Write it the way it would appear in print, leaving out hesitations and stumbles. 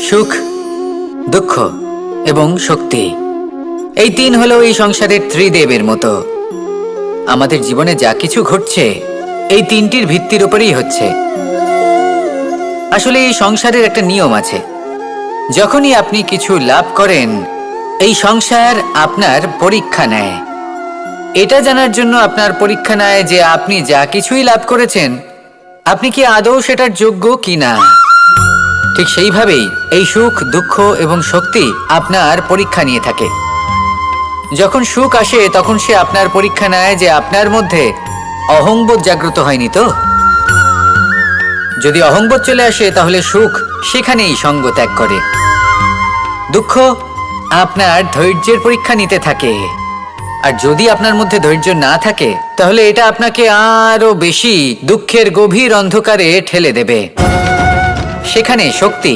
সুখ, দুঃখ এবং শক্তি, এই তিন হলো এই সংসারের ত্রিদেবের মতো। আমাদের জীবনে যা কিছু ঘটছে এই তিনটির ভিত্তির উপরেই হচ্ছে। আসলে এই সংসারের একটা নিয়ম আছে, যখনই আপনি কিছু লাভ করেন এই সংসার আপনার পরীক্ষা নেয়। এটা জানার জন্য আপনার পরীক্ষা নেয় যে আপনি যা কিছুই লাভ করেছেন আপনি কি আদৌ সেটার যোগ্য কিনা। ঠিক সেইভাবেই এই সুখ, দুঃখ এবং শক্তি আপনার পরীক্ষা নিয়ে থাকে। যখন সুখ আসে তখন সে আপনার পরীক্ষা নেয় যে আপনার মধ্যে অহংবোধ জাগ্রত হয়নি তো। যদি অহংবোধ চলে আসে তাহলে সুখ সেখানেই সঙ্গ ত্যাগ করে। দুঃখ আপনার ধৈর্যের পরীক্ষা নিতে থাকে, আর যদি আপনার মধ্যে ধৈর্য না থাকে তাহলে এটা আপনাকে আরো বেশি দুঃখের গভীর অন্ধকারে ঠেলে দেবে। সেখানে শক্তি